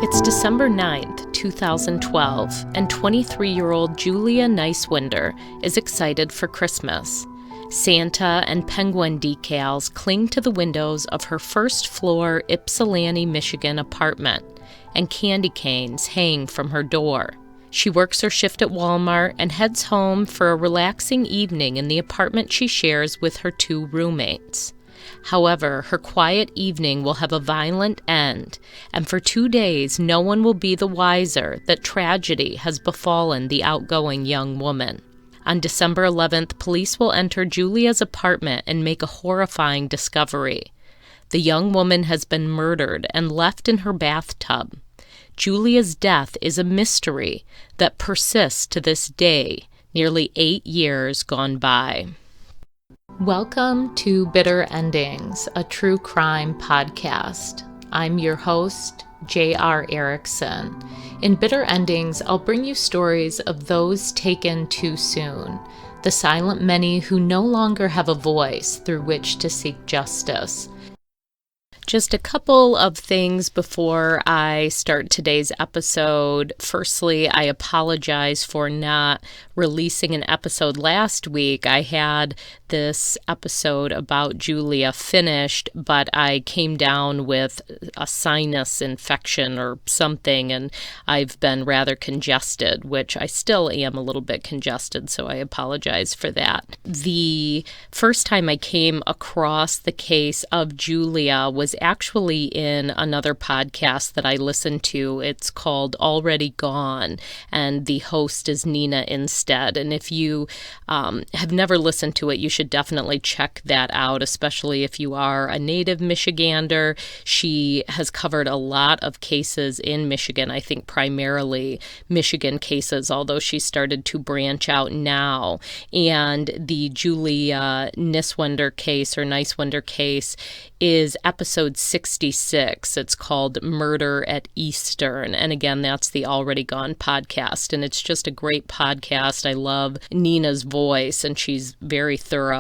It's December 9th, 2012, and 23-year-old Julia Niswender is excited for Christmas. Santa and penguin decals cling to the windows of her first-floor Ypsilanti, Michigan apartment, and candy canes hang from her door. She works her shift at Walmart and heads home for a relaxing evening in the apartment she shares with her two roommates. However, her quiet evening will have a violent end, and for 2 days no one will be the wiser that tragedy has befallen the outgoing young woman. On December 11th, police will enter Julia's apartment and make a horrifying discovery. The young woman has been murdered and left in her bathtub. Julia's death is a mystery that persists to this day, nearly 8 years gone by. Welcome to Bitter Endings, a true crime podcast. I'm your host, J.R. Erickson. In Bitter Endings, I'll bring you stories of those taken too soon, the silent many who no longer have a voice through which to seek justice. Just a couple of things before I start today's episode. Firstly, I apologize for not releasing an episode last week. I had this episode about Julia finished, but I came down with a sinus infection or something, and I've been rather congested, which I still am a little bit congested, so I apologize for that. The first time I came across the case of Julia was actually in another podcast that I listened to. It's called Already Gone, and the host is Nina Instead. And if you have never listened to it, you should definitely check that out, especially if you are a native Michigander. She has covered a lot of cases in Michigan, I think primarily Michigan cases, although she started to branch out now. And the Julia Niswender case is episode 66. It's called Murder at Eastern. And again, that's the Already Gone podcast. And it's just a great podcast. I love Nina's voice, and she's very thorough.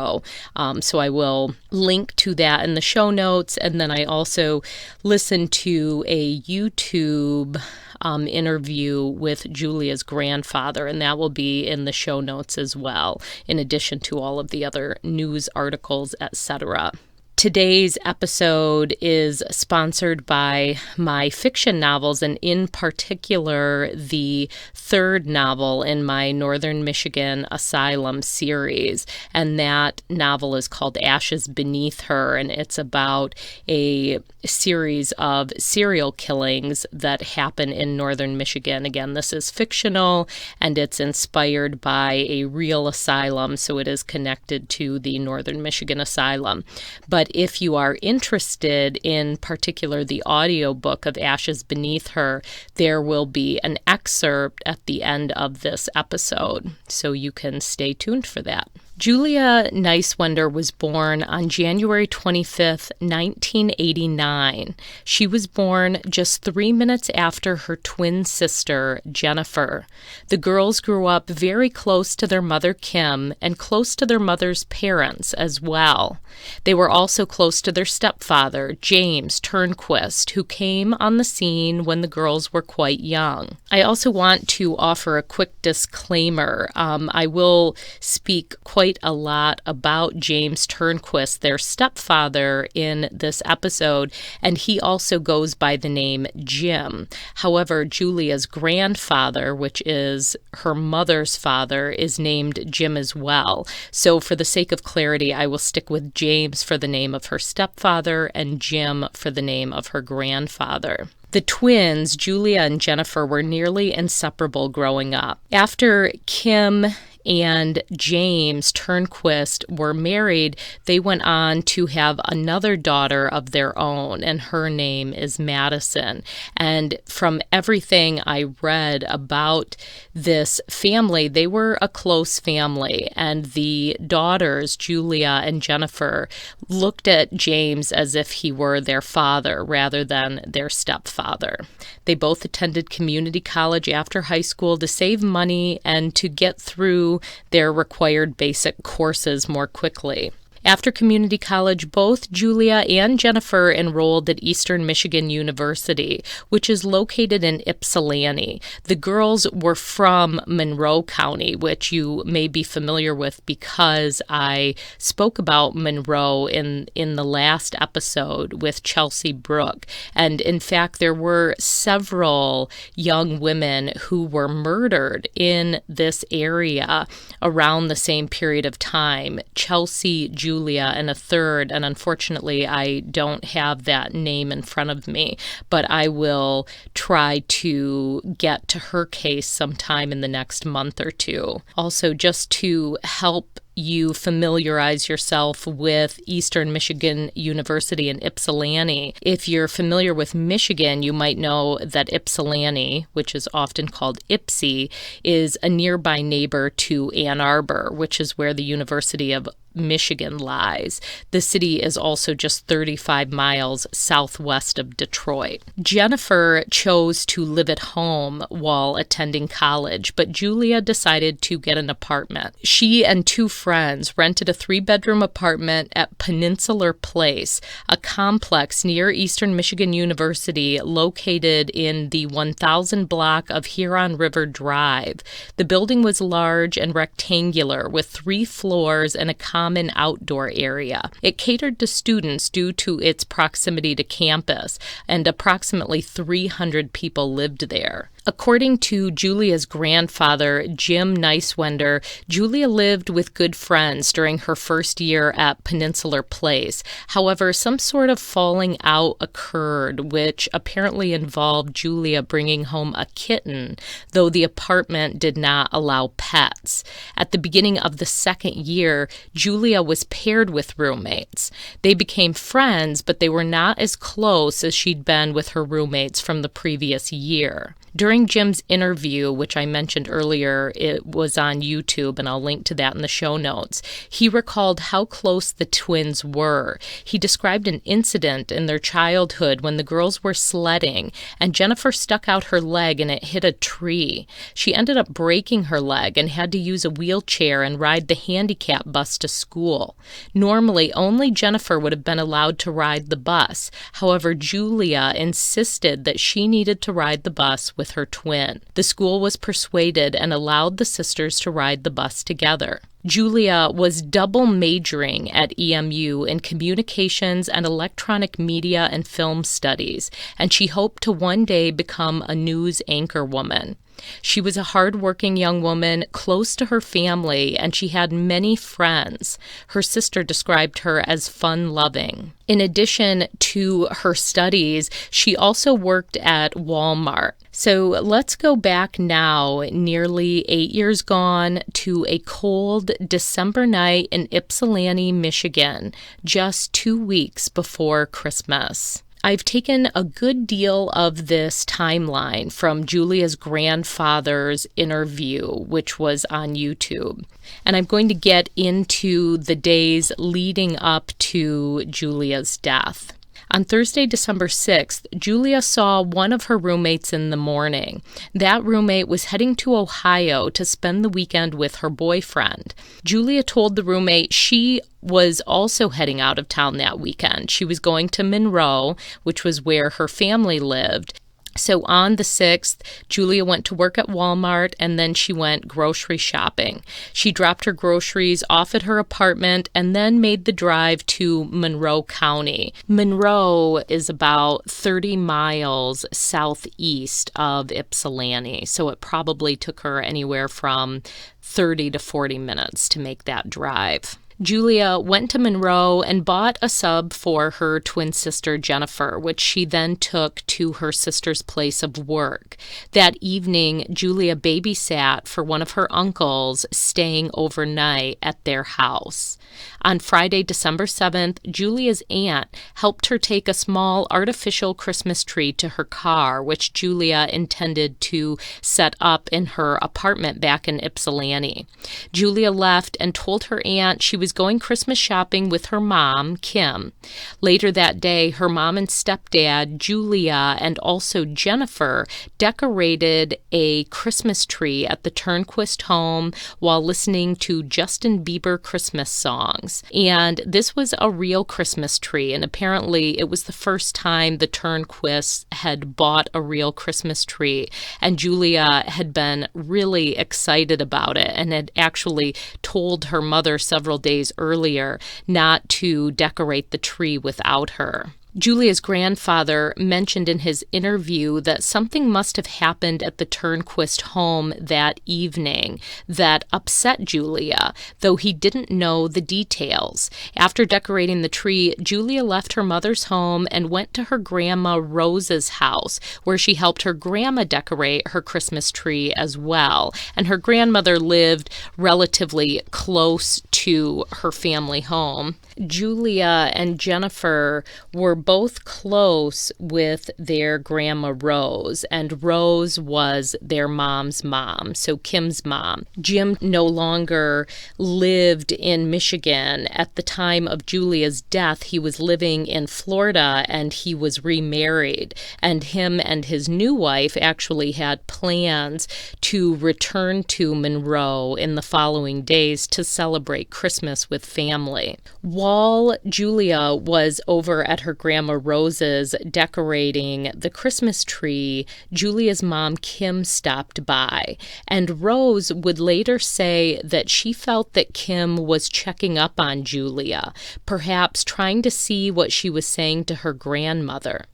So I will link to that in the show notes. And then I also listened to a YouTube interview with Julia's grandfather, and that will be in the show notes as well, in addition to all of the other news articles, etc. Today's episode is sponsored by my fiction novels, and in particular, the third novel in my Northern Michigan Asylum series. And that novel is called Ashes Beneath Her, and it's about a series of serial killings that happen in Northern Michigan. Again, this is fictional, and it's inspired by a real asylum, so it is connected to the Northern Michigan Asylum. But if you are interested in particular the audiobook of Ashes Beneath Her, there will be an excerpt at the end of this episode, so you can stay tuned for that. Julia Niswender was born on January 25th, 1989. She was born just 3 minutes after her twin sister, Jennifer. The girls grew up very close to their mother, Kim, and close to their mother's parents as well. They were also close to their stepfather, James Turnquist, who came on the scene when the girls were quite young. I also want to offer a quick disclaimer. I will speak quite a lot about James Turnquist, their stepfather, in this episode, and he also goes by the name Jim. However, Julia's grandfather, which is her mother's father, is named Jim as well. So for the sake of clarity, I will stick with James for the name of her stepfather and Jim for the name of her grandfather. The twins, Julia and Jennifer, were nearly inseparable growing up. After Kim and James Turnquist were married, they went on to have another daughter of their own, and her name is Madison. And from everything I read about this family, they were a close family, and the daughters, Julia and Jennifer, looked at James as if he were their father rather than their stepfather. They both attended community college after high school to save money and to get through their required basic courses more quickly. After community college, both Julia and Jennifer enrolled at Eastern Michigan University, which is located in Ypsilanti. The girls were from Monroe County, which you may be familiar with because I spoke about Monroe in the last episode with Chelsea Brooke. And in fact, there were several young women who were murdered in this area around the same period of time. Chelsea, Julia, and a third, and unfortunately I don't have that name in front of me, but I will try to get to her case sometime in the next month or two. Also, just to help you familiarize yourself with Eastern Michigan University in Ypsilanti. If you're familiar with Michigan, you might know that Ypsilanti, which is often called Ypsi, is a nearby neighbor to Ann Arbor, which is where the University of Michigan lies. The city is also just 35 miles southwest of Detroit. Jennifer chose to live at home while attending college, but Julia decided to get an apartment. She and two friends rented a 3-bedroom apartment at Peninsular Place, a complex near Eastern Michigan University located in the 1000 block of Huron River Drive. The building was large and rectangular with 3 floors and a common outdoor area. It catered to students due to its proximity to campus, and approximately 300 people lived there. According to Julia's grandfather, Jim Niswender, Julia lived with good friends during her first year at Peninsular Place. However, some sort of falling out occurred, which apparently involved Julia bringing home a kitten, though the apartment did not allow pets. At the beginning of the second year, Julia was paired with roommates. They became friends, but they were not as close as she'd been with her roommates from the previous year. During Jim's interview, which I mentioned earlier, it was on YouTube, and I'll link to that in the show notes, he recalled how close the twins were. He described an incident in their childhood when the girls were sledding, and Jennifer stuck out her leg and it hit a tree. She ended up breaking her leg and had to use a wheelchair and ride the handicap bus to school. Normally, only Jennifer would have been allowed to ride the bus. However, Julia insisted that she needed to ride the bus with her twin. The school was persuaded and allowed the sisters to ride the bus together. Julia was double majoring at EMU in communications and electronic media and film studies, and she hoped to one day become a news anchor woman. She was a hard-working young woman, close to her family, and she had many friends. Her sister described her as fun-loving. In addition to her studies, she also worked at Walmart. So let's go back now, nearly 8 years gone, to a cold December night in Ypsilanti, Michigan, just 2 weeks before Christmas. I've taken a good deal of this timeline from Julia's grandfather's interview, which was on YouTube. And I'm going to get into the days leading up to Julia's death. On Thursday, December 6th, Julia saw one of her roommates in the morning. That roommate was heading to Ohio to spend the weekend with her boyfriend. Julia told the roommate she was also heading out of town that weekend. She was going to Monroe, which was where her family lived. So on the 6th, Julia went to work at Walmart, and then she went grocery shopping. She dropped her groceries off at her apartment and then made the drive to Monroe County. Monroe is about 30 miles southeast of Ypsilanti, so it probably took her anywhere from 30 to 40 minutes to make that drive. Julia went to Monroe and bought a sub for her twin sister, Jennifer, which she then took to her sister's place of work. That evening, Julia babysat for one of her uncles staying overnight at their house. On Friday, December 7th, Julia's aunt helped her take a small artificial Christmas tree to her car, which Julia intended to set up in her apartment back in Ypsilanti. Julia left and told her aunt she was was going Christmas shopping with her mom, Kim. Later that day, her mom and stepdad, Julia, and also Jennifer, decorated a Christmas tree at the Turnquist home while listening to Justin Bieber Christmas songs. And this was a real Christmas tree, and apparently it was the first time the Turnquists had bought a real Christmas tree, and Julia had been really excited about it and had actually told her mother several days earlier not to decorate the tree without her. Julia's grandfather mentioned in his interview that something must have happened at the Turnquist home that evening that upset Julia, though he didn't know the details. After decorating the tree, Julia left her mother's home and went to her grandma Rose's house, where she helped her grandma decorate her Christmas tree as well. And her grandmother lived relatively close to her family home. Julia and Jennifer were both close with their grandma Rose, and Rose was their mom's mom, so Kim's mom. Jim no longer lived in Michigan. At the time of Julia's death, he was living in Florida, and he was remarried, and him and his new wife actually had plans to return to Monroe in the following days to celebrate Christmas with family. While Julia was over at her grandma Rose's decorating the Christmas tree, Julia's mom Kim stopped by, and Rose would later say that she felt that Kim was checking up on Julia, perhaps trying to see what she was saying to her grandmother.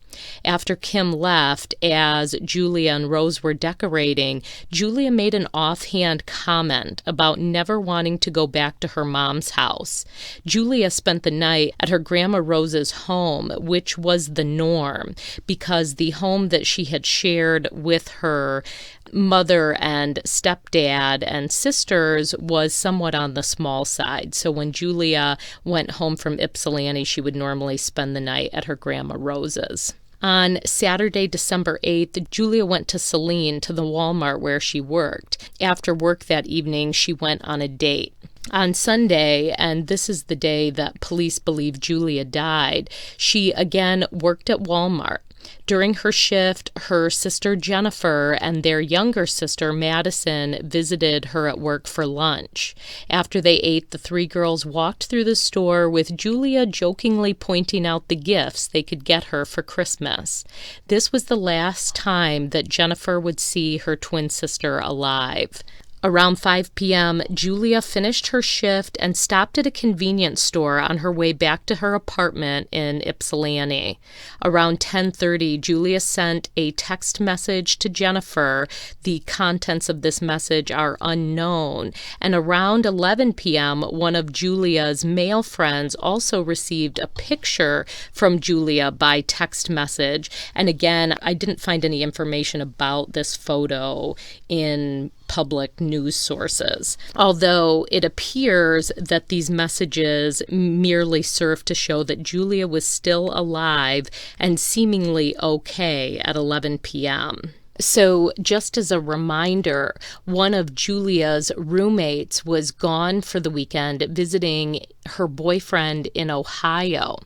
After Kim left, as Julia and Rose were decorating, Julia made an offhand comment about never wanting to go back to her mom's house. Julia spent the night at her grandma Rose's home, which was the norm, because the home that she had shared with her mother and stepdad and sisters was somewhat on the small side. So when Julia went home from Ypsilanti, she would normally spend the night at her grandma Rose's. On Saturday, December 8th, Julia went to Saline, to the Walmart where she worked. After work that evening, she went on a date. On Sunday, and this is the day that police believe Julia died, she again worked at Walmart. During her shift, her sister Jennifer and their younger sister Madison visited her at work for lunch. After they ate, the three girls walked through the store with Julia jokingly pointing out the gifts they could get her for Christmas. This was the last time that Jennifer would see her twin sister alive. Around 5 p.m., Julia finished her shift and stopped at a convenience store on her way back to her apartment in Ypsilanti. Around 10:30, Julia sent a text message to Jennifer. The contents of this message are unknown. And around 11 p.m., one of Julia's male friends also received a picture from Julia by text message. And again, I didn't find any information about this photo in public news sources, although it appears that these messages merely serve to show that Julia was still alive and seemingly okay at 11 p.m. So just as a reminder, one of Julia's roommates was gone for the weekend visiting her boyfriend in Ohio.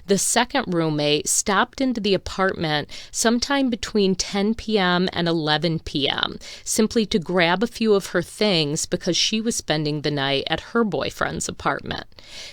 The second roommate stopped into the apartment sometime between 10 p.m. and 11 p.m. simply to grab a few of her things because she was spending the night at her boyfriend's apartment.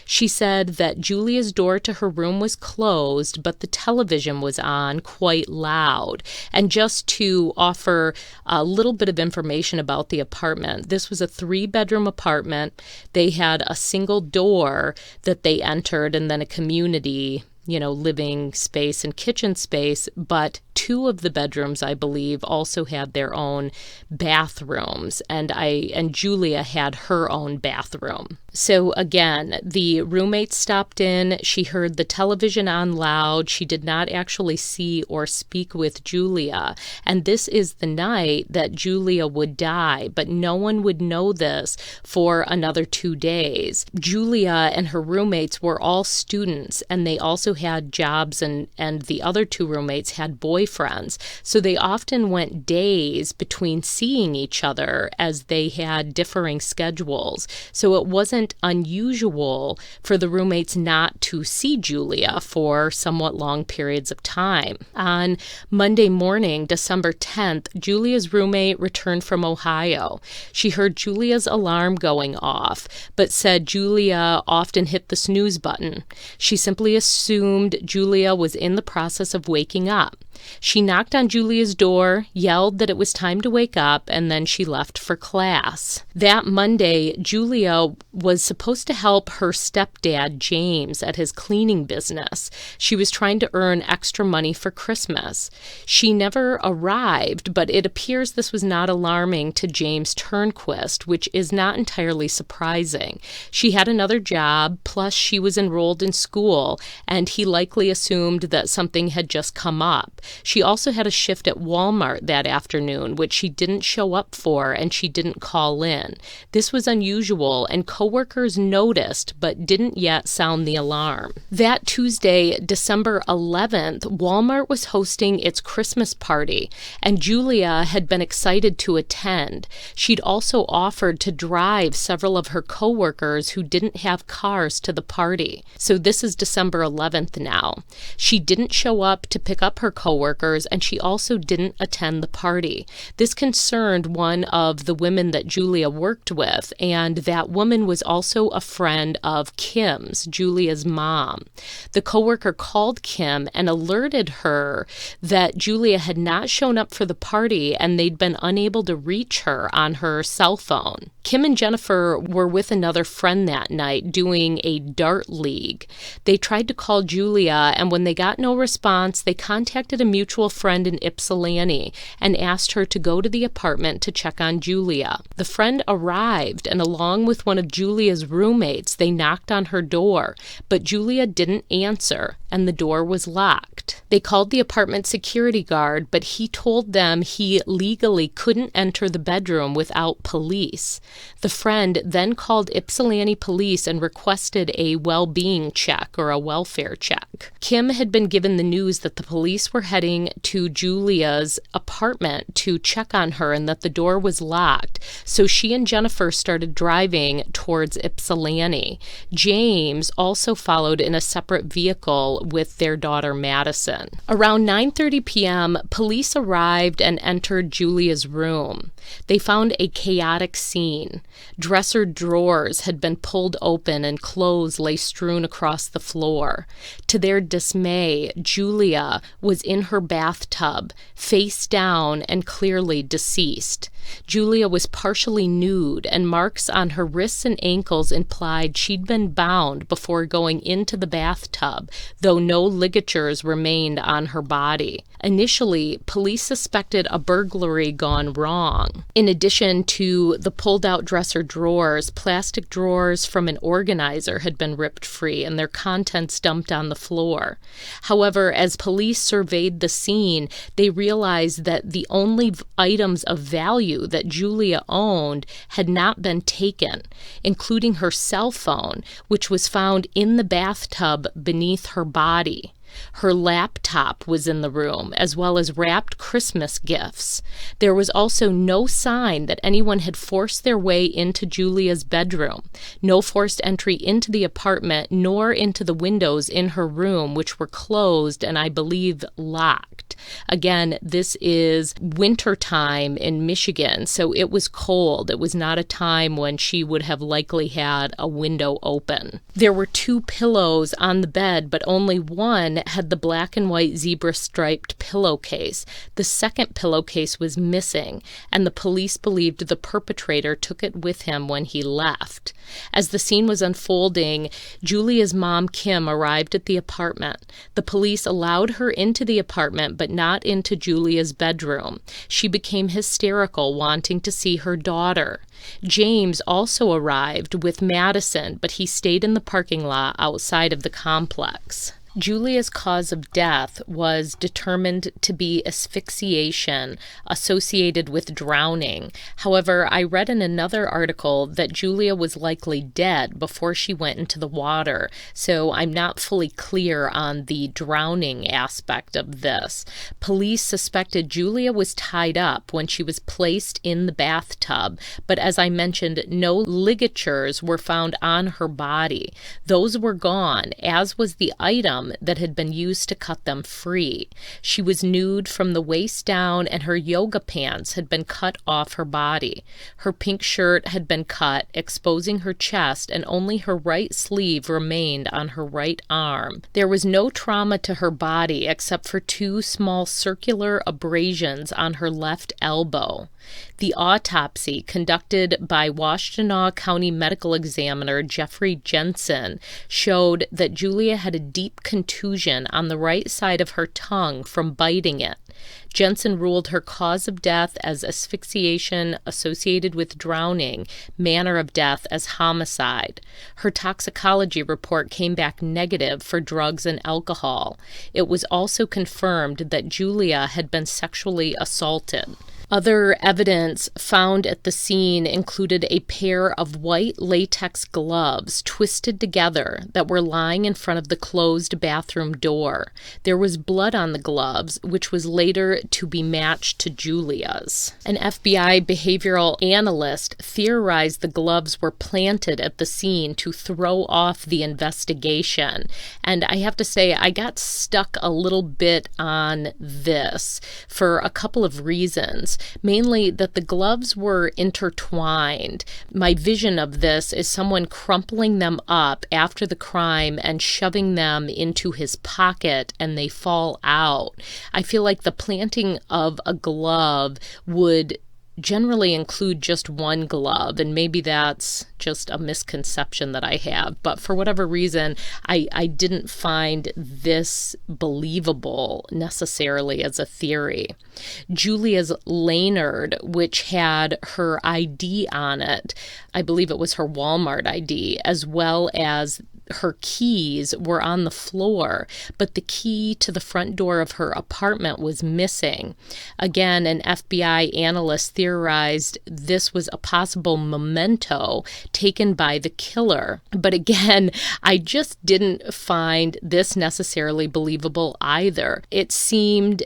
She said that Julia's door to her room was closed, but the television was on quite loud. And just to offer a little bit of information about the apartment, this was a 3-bedroom apartment. They had a single door that they entered and then a community, living space and kitchen space, but 2 of the bedrooms, I believe, also had their own bathrooms, and Julia had her own bathroom. So again, the roommate stopped in. She heard the television on loud. She did not actually see or speak with Julia, and this is the night that Julia would die, but no one would know this for another 2 days. Julia and her roommates were all students, and they also had jobs, and the other two roommates had boyfriends. So they often went days between seeing each other as they had differing schedules. So it wasn't unusual for the roommates not to see Julia for somewhat long periods of time. On Monday morning, December 10th, Julia's roommate returned from Ohio. She heard Julia's alarm going off, but said Julia often hit the snooze button. She simply assumed Julia was in the process of waking up. She knocked on Julia's door, yelled that it was time to wake up, and then she left for class. That Monday, Julia was supposed to help her stepdad, James, at his cleaning business. She was trying to earn extra money for Christmas. She never arrived, but it appears this was not alarming to James Turnquist, which is not entirely surprising. She had another job, plus she was enrolled in school, and he likely assumed that something had just come up. She also had a shift at Walmart that afternoon, which she didn't show up for, and she didn't call in. This was unusual, and coworkers noticed, but didn't yet sound the alarm. That Tuesday, December 11th, Walmart was hosting its Christmas party, and Julia had been excited to attend. She'd also offered to drive several of her coworkers who didn't have cars to the party. So this is December 11th now. She didn't show up to pick up her coworkers, and she also didn't attend the party. This concerned one of the women that Julia worked with, and that woman was also a friend of Kim's, Julia's mom. The coworker called Kim and alerted her that Julia had not shown up for the party, and they'd been unable to reach her on her cell phone. Kim and Jennifer were with another friend that night doing a dart league. They tried to call Julia, and when they got no response, they contacted a mutual friend in Ypsilanti and asked her to go to the apartment to check on Julia. The friend arrived, and along with one of Julia's roommates, they knocked on her door, but Julia didn't answer, and the door was locked. They called the apartment security guard, but he told them he legally couldn't enter the bedroom without police. The friend then called Ypsilanti police and requested a well-being check or a welfare check. Kim had been given the news that the police were heading to Julia's apartment to check on her and that the door was locked, so she and Jennifer started driving towards Ypsilanti. James also followed in a separate vehicle with their daughter Madison. Around 9:30 p.m., police arrived and entered Julia's room. They found a chaotic scene. Dresser drawers had been pulled open and clothes lay strewn across the floor. To their dismay, Julia was in her bathtub, face down and clearly deceased. Julia was partially nude, and marks on her wrists and ankles implied she'd been bound before going into the bathtub, though no ligatures remained on her body. Initially, police suspected a burglary gone wrong. In addition to the pulled-out dresser drawers, plastic drawers from an organizer had been ripped free and their contents dumped on the floor. However, as police surveyed the scene, they realized that the only items of value that Julia owned had not been taken, including her cell phone, which was found in the bathtub beneath her body. Her laptop was in the room, as well as wrapped Christmas gifts. There was also no sign that anyone had forced their way into Julia's bedroom, no forced entry into the apartment, nor into the windows in her room, which were closed and I believe locked. Again, this is wintertime in Michigan, so it was cold. It was not a time when she would have likely had a window open. There were 2 pillows on the bed, but only one had the black and white zebra-striped pillowcase. The second pillowcase was missing, and the police believed the perpetrator took it with him when he left. As the scene was unfolding, Julia's mom, Kim, arrived at the apartment. The police allowed her into the apartment, but not into Julia's bedroom. She became hysterical, wanting to see her daughter. James also arrived with Madison, but he stayed in the parking lot outside of the complex. Julia's cause of death was determined to be asphyxiation associated with drowning. However, I read in another article that Julia was likely dead before she went into the water, so I'm not fully clear on the drowning aspect of this. Police suspected Julia was tied up when she was placed in the bathtub, but as I mentioned, no ligatures were found on her body. Those were gone, as was the item that had been used to cut them free. She was nude from the waist down, and her yoga pants had been cut off her body. Her pink shirt had been cut, exposing her chest, and only her right sleeve remained on her right arm. There was no trauma to her body except for 2 small circular abrasions on her left elbow. The autopsy conducted by Washtenaw County Medical Examiner Jeffrey Jensen showed that Julia had a deep contusion on the right side of her tongue from biting it. Jensen ruled her cause of death as asphyxiation associated with drowning, manner of death as homicide. Her toxicology report came back negative for drugs and alcohol. It was also confirmed that Julia had been sexually assaulted. Other evidence found at the scene included a pair of white latex gloves twisted together that were lying in front of the closed bathroom door. There was blood on the gloves, which was later to be matched to Julia's. An FBI behavioral analyst theorized the gloves were planted at the scene to throw off the investigation. And I have to say, I got stuck a little bit on this for a couple of reasons. Mainly that the gloves were intertwined. My vision of this is someone crumpling them up after the crime and shoving them into his pocket and they fall out. I feel like the planting of a glove would generally include just one glove, and maybe that's just a misconception that I have, but for whatever reason I didn't find this believable necessarily as a theory. Julia's lanyard, which had her ID on it, I believe it was her Walmart ID, as well as her keys, were on the floor, but the key to the front door of her apartment was missing. Again, an FBI analyst theorized this was a possible memento taken by the killer. But again, I just didn't find this necessarily believable either. It seemed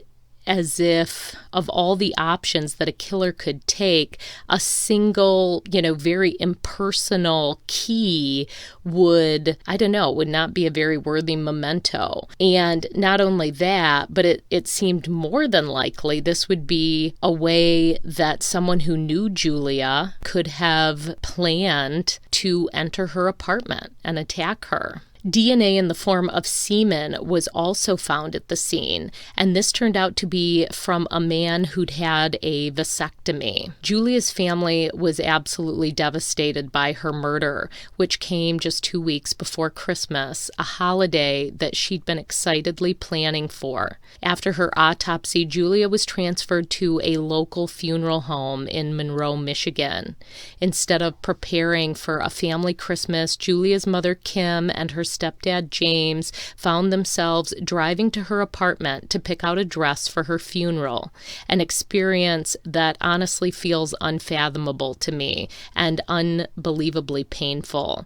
as if of all the options that a killer could take, a single, very impersonal key would not be a very worthy memento. And not only that, but it seemed more than likely this would be a way that someone who knew Julia could have planned to enter her apartment and attack her. DNA in the form of semen was also found at the scene, and this turned out to be from a man who'd had a vasectomy. Julia's family was absolutely devastated by her murder, which came just 2 weeks before Christmas, a holiday that she'd been excitedly planning for. After her autopsy, Julia was transferred to a local funeral home in Monroe, Michigan. Instead of preparing for a family Christmas, Julia's mother, Kim, and her stepdad, James, found themselves driving to her apartment to pick out a dress for her funeral, an experience that honestly feels unfathomable to me and unbelievably painful.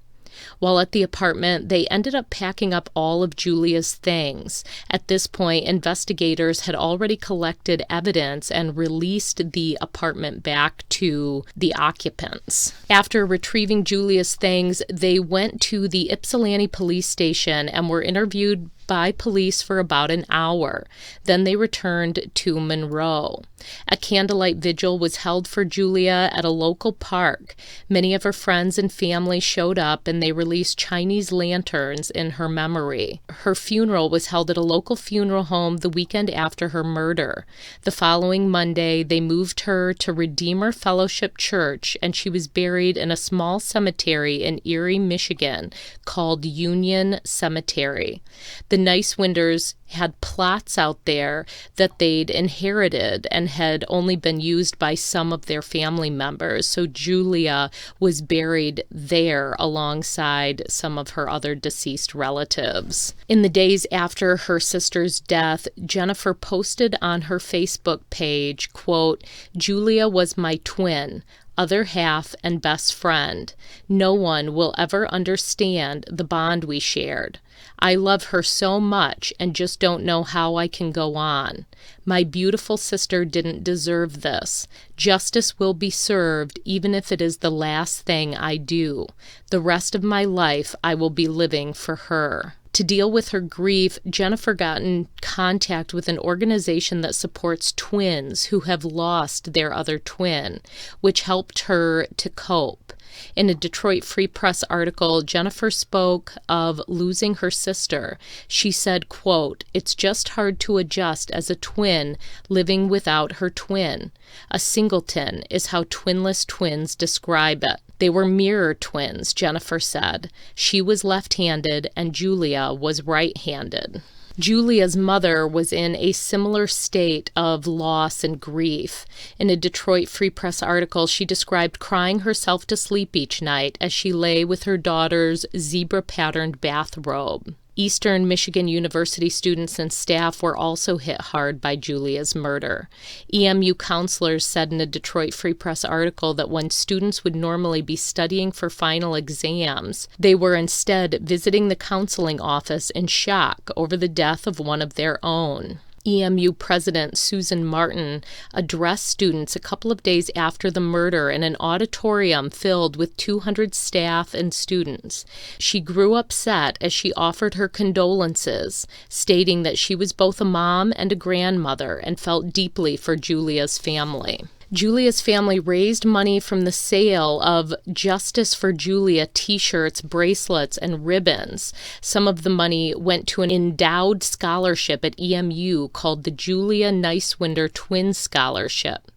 While at the apartment, they ended up packing up all of Julia's things. At this point, investigators had already collected evidence and released the apartment back to the occupants. After retrieving Julia's things, they went to the Ypsilanti police station and were interviewed by police for about an hour. Then they returned to Monroe. A candlelight vigil was held for Julia at a local park. Many of her friends and family showed up, and they released Chinese lanterns in her memory. Her funeral was held at a local funeral home the weekend after her murder. The following Monday, they moved her to Redeemer Fellowship Church, and she was buried in a small cemetery in Erie, Michigan, called Union Cemetery. The Niswenders had plots out there that they'd inherited and had only been used by some of their family members. So Julia was buried there alongside some of her other deceased relatives. In the days after her sister's death, Jennifer posted on her Facebook page, quote, "Julia was my twin, other half and best friend. No one will ever understand the bond we shared. I love her so much and just don't know how I can go on. My beautiful sister didn't deserve this. Justice will be served even if it is the last thing I do. The rest of my life I will be living for her." To deal with her grief, Jennifer got in contact with an organization that supports twins who have lost their other twin, which helped her to cope. In a Detroit Free Press article, Jennifer spoke of losing her sister. She said, quote, "It's just hard to adjust as a twin living without her twin. A singleton is how twinless twins describe it. They were mirror twins," Jennifer said. "She was left-handed and Julia was right-handed." Julia's mother was in a similar state of loss and grief. In a Detroit Free Press article, she described crying herself to sleep each night as she lay with her daughter's zebra-patterned bathrobe. Eastern Michigan University students and staff were also hit hard by Julia's murder. EMU counselors said in a Detroit Free Press article that when students would normally be studying for final exams, they were instead visiting the counseling office in shock over the death of one of their own. EMU President Susan Martin addressed students a couple of days after the murder in an auditorium filled with 200 staff and students. She grew upset as she offered her condolences, stating that she was both a mom and a grandmother and felt deeply for Julia's family. Julia's family raised money from the sale of Justice for Julia t-shirts, bracelets, and ribbons. Some of the money went to an endowed scholarship at EMU called the Julia Niswender Twin Scholarship.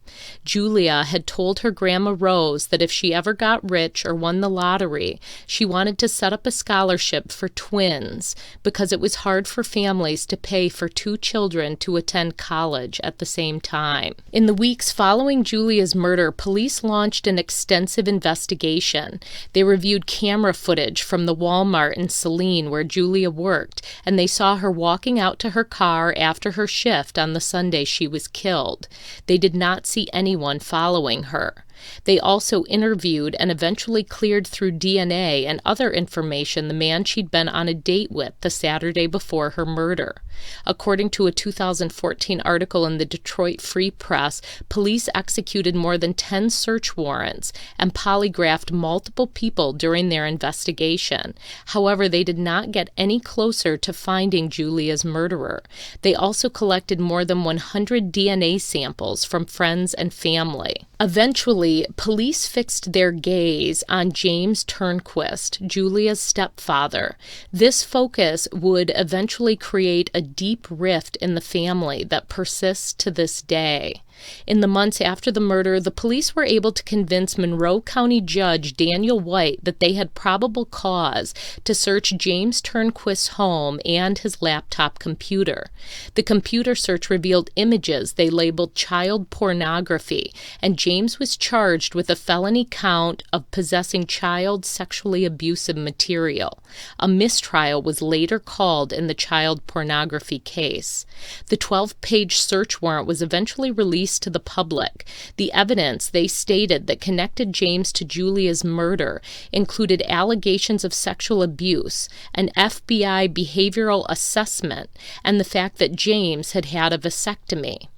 Julia had told her Grandma Rose that if she ever got rich or won the lottery, she wanted to set up a scholarship for twins because it was hard for families to pay for two children to attend college at the same time. In the weeks following Julia's murder, police launched an extensive investigation. They reviewed camera footage from the Walmart in Saline where Julia worked, and they saw her walking out to her car after her shift on the Sunday she was killed. They did not see anyone following her. They also interviewed and eventually cleared through DNA and other information the man she'd been on a date with the Saturday before her murder. According to a 2014 article in the Detroit Free Press, police executed more than 10 search warrants and polygraphed multiple people during their investigation. However, they did not get any closer to finding Julia's murderer. They also collected more than 100 DNA samples from friends and family. Eventually, police fixed their gaze on James Turnquist, Julia's stepfather. This focus would eventually create a deep rift in the family that persists to this day. In the months after the murder, the police were able to convince Monroe County Judge Daniel White that they had probable cause to search James Turnquist's home and his laptop computer. The computer search revealed images they labeled child pornography, and James was charged with a felony count of possessing child sexually abusive material. A mistrial was later called in the child pornography case. The 12-page search warrant was eventually released to the public. The evidence they stated that connected James to Julia's murder included allegations of sexual abuse, an FBI behavioral assessment, and the fact that James had had a vasectomy.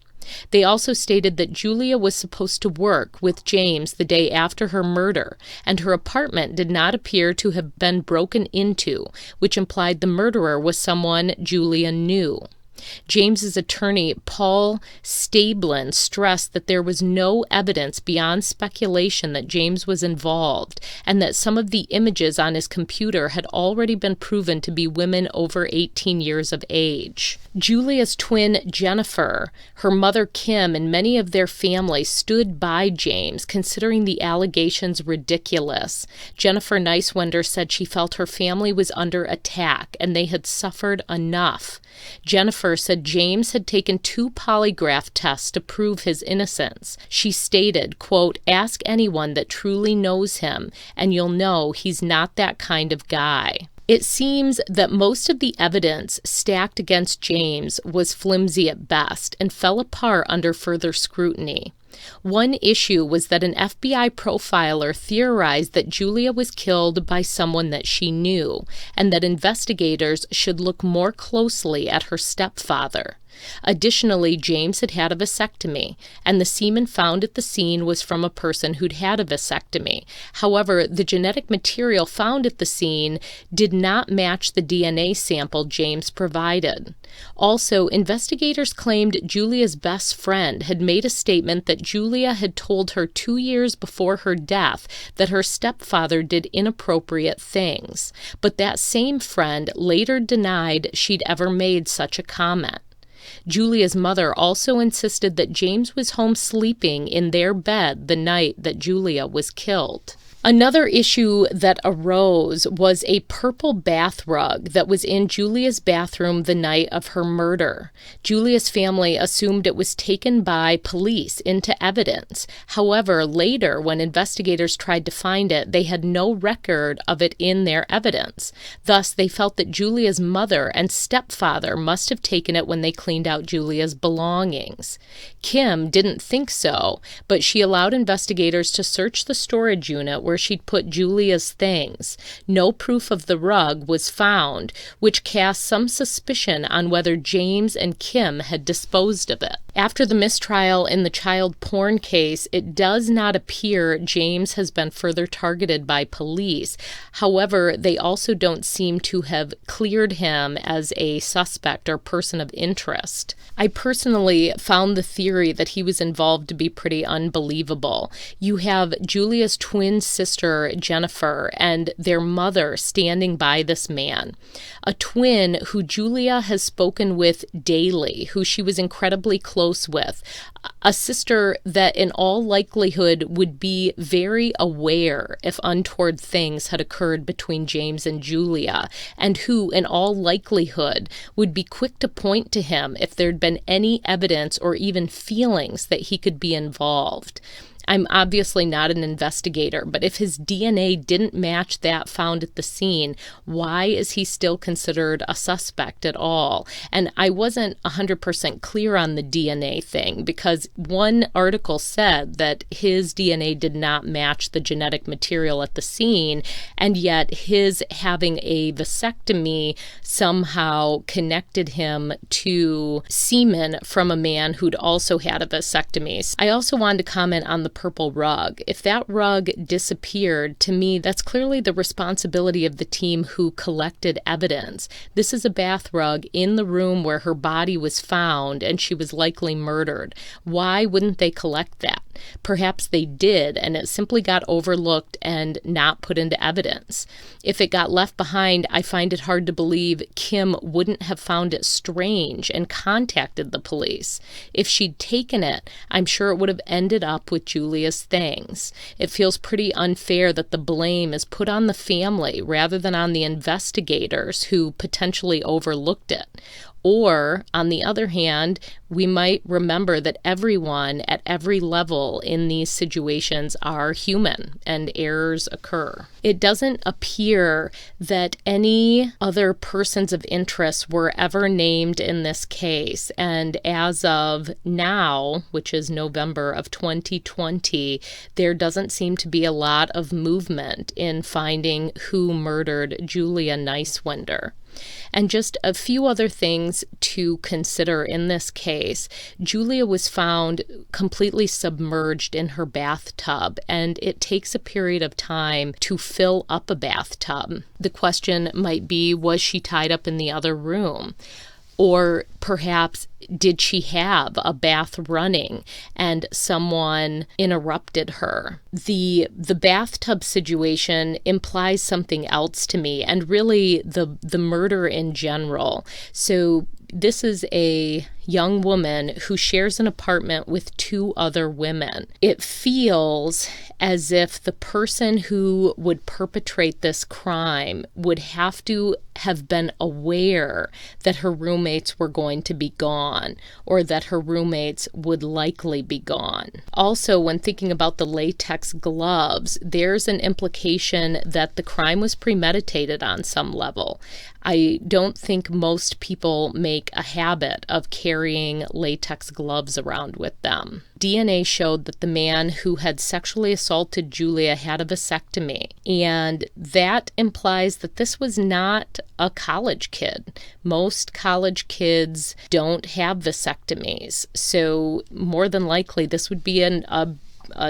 They also stated that Julia was supposed to work with James the day after her murder, and her apartment did not appear to have been broken into, which implied the murderer was someone Julia knew. James's attorney, Paul Stablin, stressed that there was no evidence beyond speculation that James was involved, and that some of the images on his computer had already been proven to be women over 18 years of age. Julia's twin, Jennifer, her mother, Kim, and many of their family stood by James, considering the allegations ridiculous. Jennifer Niswender said she felt her family was under attack and they had suffered enough. Jennifer said James had taken 2 polygraph tests to prove his innocence. She stated, quote, "Ask anyone that truly knows him, and you'll know he's not that kind of guy." It seems that most of the evidence stacked against James was flimsy at best and fell apart under further scrutiny. One issue was that an FBI profiler theorized that Julia was killed by someone that she knew, and that investigators should look more closely at her stepfather. Additionally, James had had a vasectomy, and the semen found at the scene was from a person who'd had a vasectomy. However, the genetic material found at the scene did not match the DNA sample James provided. Also, investigators claimed Julia's best friend had made a statement that Julia had told her 2 years before her death that her stepfather did inappropriate things, but that same friend later denied she'd ever made such a comment. Julia's mother also insisted that James was home sleeping in their bed the night that Julia was killed. Another issue that arose was a purple bath rug that was in Julia's bathroom the night of her murder. Julia's family assumed it was taken by police into evidence. However, later, when investigators tried to find it, they had no record of it in their evidence. Thus, they felt that Julia's mother and stepfather must have taken it when they cleaned out Julia's belongings. Kim didn't think so, but she allowed investigators to search the storage unit where she'd put Julia's things. No proof of the rug was found, which cast some suspicion on whether James and Kim had disposed of it. After the mistrial in the child porn case, it does not appear James has been further targeted by police. However, they also don't seem to have cleared him as a suspect or person of interest. I personally found the theory that he was involved to be pretty unbelievable. You have Julia's twin sister, Jennifer, and their mother standing by this man. A twin who Julia has spoken with daily, who she was incredibly close with. A sister that in all likelihood would be very aware if untoward things had occurred between James and Julia, and who in all likelihood would be quick to point to him if there'd been any evidence or even feelings that he could be involved. I'm obviously not an investigator, but if his DNA didn't match that found at the scene, why is he still considered a suspect at all? And I wasn't 100% clear on the DNA thing, because one article said that his DNA did not match the genetic material at the scene, and yet his having a vasectomy somehow connected him to semen from a man who'd also had a vasectomy. I also wanted to comment on the purple rug. If that rug disappeared, to me, that's clearly the responsibility of the team who collected evidence. This is a bath rug in the room where her body was found and she was likely murdered. Why wouldn't they collect that? Perhaps they did, and it simply got overlooked and not put into evidence. If it got left behind, I find it hard to believe Kim wouldn't have found it strange and contacted the police. If she'd taken it, I'm sure it would have ended up with Julia's things. It feels pretty unfair that the blame is put on the family rather than on the investigators who potentially overlooked it. Or, on the other hand, we might remember that everyone at every level in these situations are human and errors occur. It doesn't appear that any other persons of interest were ever named in this case, and as of now, which is November of 2020, there doesn't seem to be a lot of movement in finding who murdered Julia Niswender. And just a few other things to consider in this case. Julia was found completely submerged in her bathtub, and it takes a period of time to fill up a bathtub. The question might be, was she tied up in the other room? Or perhaps did she have a bath running and someone interrupted her? The bathtub situation implies something else to me, and really the murder in general. So this is a young woman who shares an apartment with two other women. It feels as if the person who would perpetrate this crime would have to have been aware that her roommates were going to be gone, or that her roommates would likely be gone. Also, when thinking about the latex gloves, there's an implication that the crime was premeditated on some level. I don't think most people make a habit of carrying latex gloves around with them. DNA showed that the man who had sexually assaulted Julia had a vasectomy, and that implies that this was not a college kid. Most college kids don't have vasectomies, so more than likely this would be a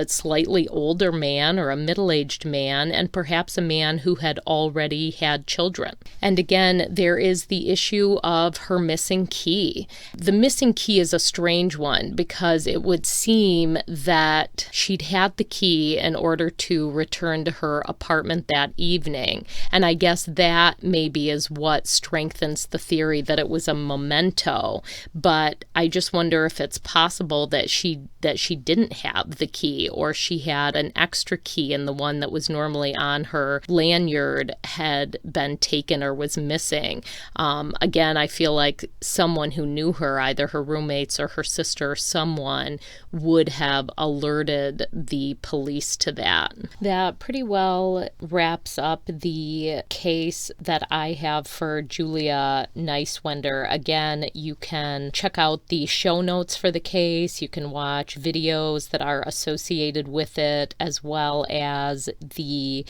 slightly older man or a middle-aged man, and perhaps a man who had already had children. And again, there is the issue of her missing key. The missing key is a strange one because it would seem that she'd had the key in order to return to her apartment that evening. And I guess that maybe is what strengthens the theory that it was a memento. But I just wonder if it's possible that she didn't have the key, or she had an extra key and the one that was normally on her lanyard had been taken or was missing. Again, I feel like someone who knew her, either her roommates or her sister or someone, would have alerted the police to that. That pretty well wraps up the case that I have for Julia Niswender. Again, you can check out the show notes for the case. You can watch videos that are associated with it, as well as the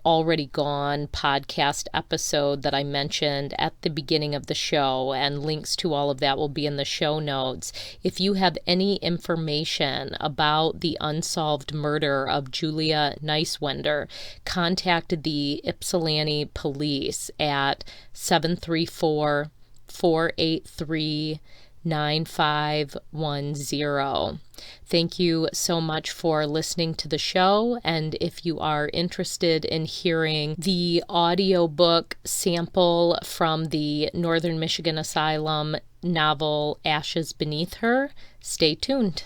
Already Gone podcast episode that I mentioned at the beginning of the show, and links to all of that will be in the show notes. If you have any information about the unsolved murder of Julia Niswender, contact the Ypsilanti police at 734-483-9510. Thank you so much for listening to the show, and if you are interested in hearing the audiobook sample from the Northern Michigan Asylum novel Ashes Beneath Her, stay tuned.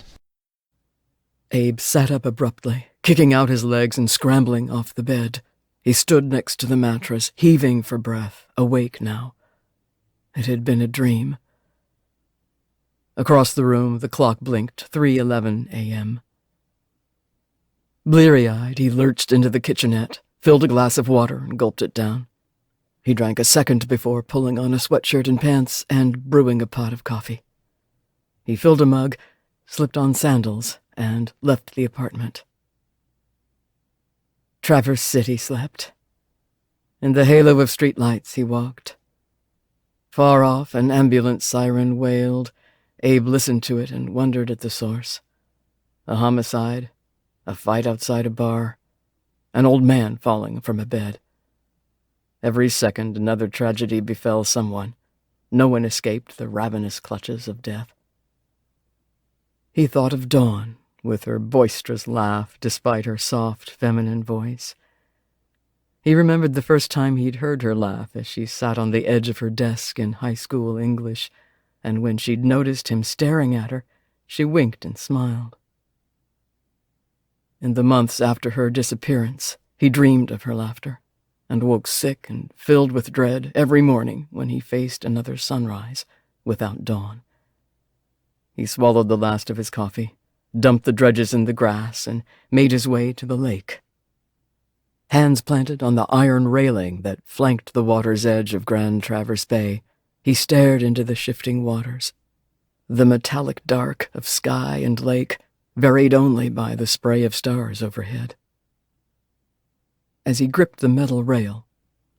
Abe sat up abruptly, kicking out his legs and scrambling off the bed. He stood next to the mattress, heaving for breath, awake now. It had been a dream. Across the room, the clock blinked, 3:11 a.m. Bleary-eyed, he lurched into the kitchenette, filled a glass of water, and gulped it down. He drank a second before pulling on a sweatshirt and pants and brewing a pot of coffee. He filled a mug, slipped on sandals, and left the apartment. Traverse City slept. In the halo of streetlights he walked. Far off, an ambulance siren wailed. Abe listened to it and wondered at the source. A homicide, a fight outside a bar, an old man falling from a bed. Every second another tragedy befell someone. No one escaped the ravenous clutches of death. He thought of Dawn, with her boisterous laugh despite her soft, feminine voice. He remembered the first time he'd heard her laugh as she sat on the edge of her desk in high school English, and when she'd noticed him staring at her, she winked and smiled. In the months after her disappearance, he dreamed of her laughter, and woke sick and filled with dread every morning when he faced another sunrise without Dawn. He swallowed the last of his coffee, dumped the dredges in the grass, and made his way to the lake. Hands planted on the iron railing that flanked the water's edge of Grand Traverse Bay, he stared into the shifting waters, the metallic dark of sky and lake, varied only by the spray of stars overhead. As he gripped the metal rail,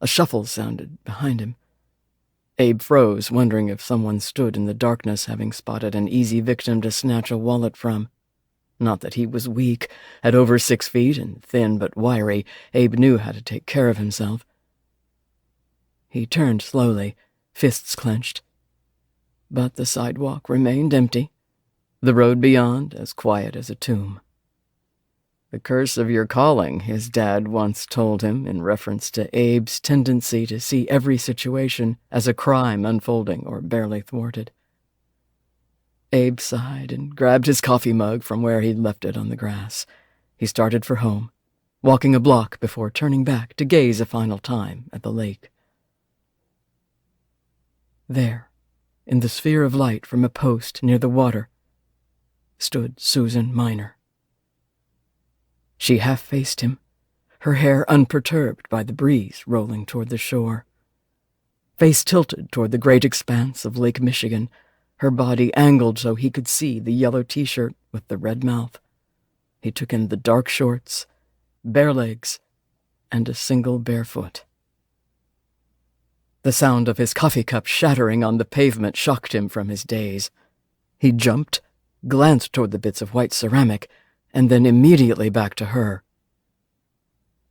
a shuffle sounded behind him. Abe froze, wondering if someone stood in the darkness, having spotted an easy victim to snatch a wallet from. Not that he was weak. At over 6 feet and thin but wiry, Abe knew how to take care of himself. He turned slowly, fists clenched. But the sidewalk remained empty, the road beyond as quiet as a tomb. The curse of your calling, his dad once told him in reference to Abe's tendency to see every situation as a crime unfolding or barely thwarted. Abe sighed and grabbed his coffee mug from where he'd left it on the grass. He started for home, walking a block before turning back to gaze a final time at the lake. There, in the sphere of light from a post near the water, stood Susan Miner. She half-faced him, her hair unperturbed by the breeze rolling toward the shore. Face tilted toward the great expanse of Lake Michigan, her body angled so he could see the yellow t-shirt with the red mouth. He took in the dark shorts, bare legs, and a single bare foot. The sound of his coffee cup shattering on the pavement shocked him from his daze. He jumped, glanced toward the bits of white ceramic, and then immediately back to her.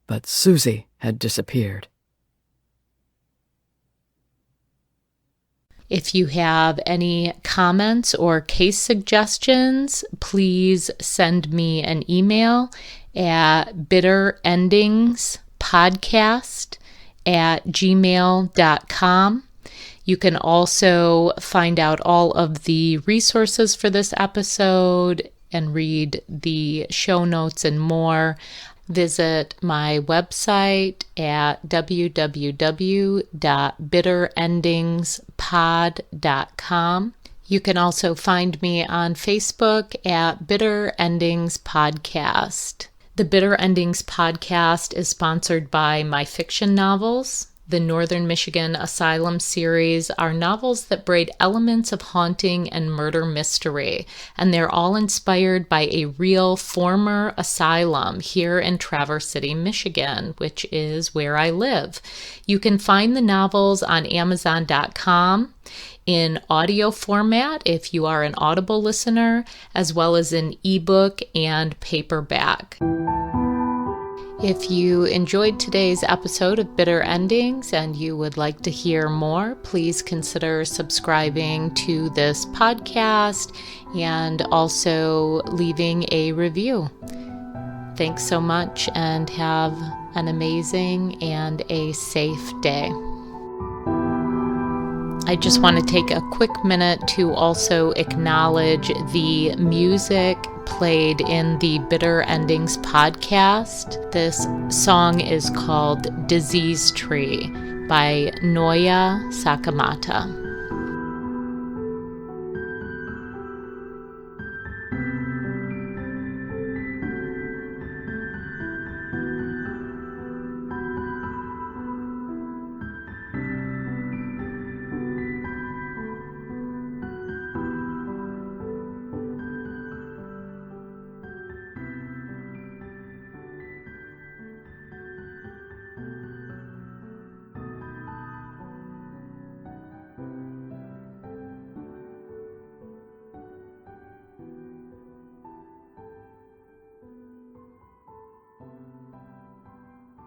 But Susie had disappeared. If you have any comments or case suggestions, please send me an email at bitterendingspodcast@gmail.com. You can also find out all of the resources for this episode and read the show notes and more. Visit my website at www.bitterendingspod.com. You can also find me on Facebook at Bitter Endings Podcast. The Bitter Endings Podcast is sponsored by My Fiction Novels. The Northern Michigan Asylum series are novels that braid elements of haunting and murder mystery, and they're all inspired by a real former asylum here in Traverse City, Michigan, which is where I live. You can find the novels on Amazon.com in audio format if you are an Audible listener, as well as in ebook and paperback. If you enjoyed today's episode of Bitter Endings and you would like to hear more, please consider subscribing to this podcast and also leaving a review. Thanks so much and have an amazing and a safe day. I just want to take a quick minute to also acknowledge the music played in the Bitter Endings podcast. This song is called Disease Tree by Noya Sakamata.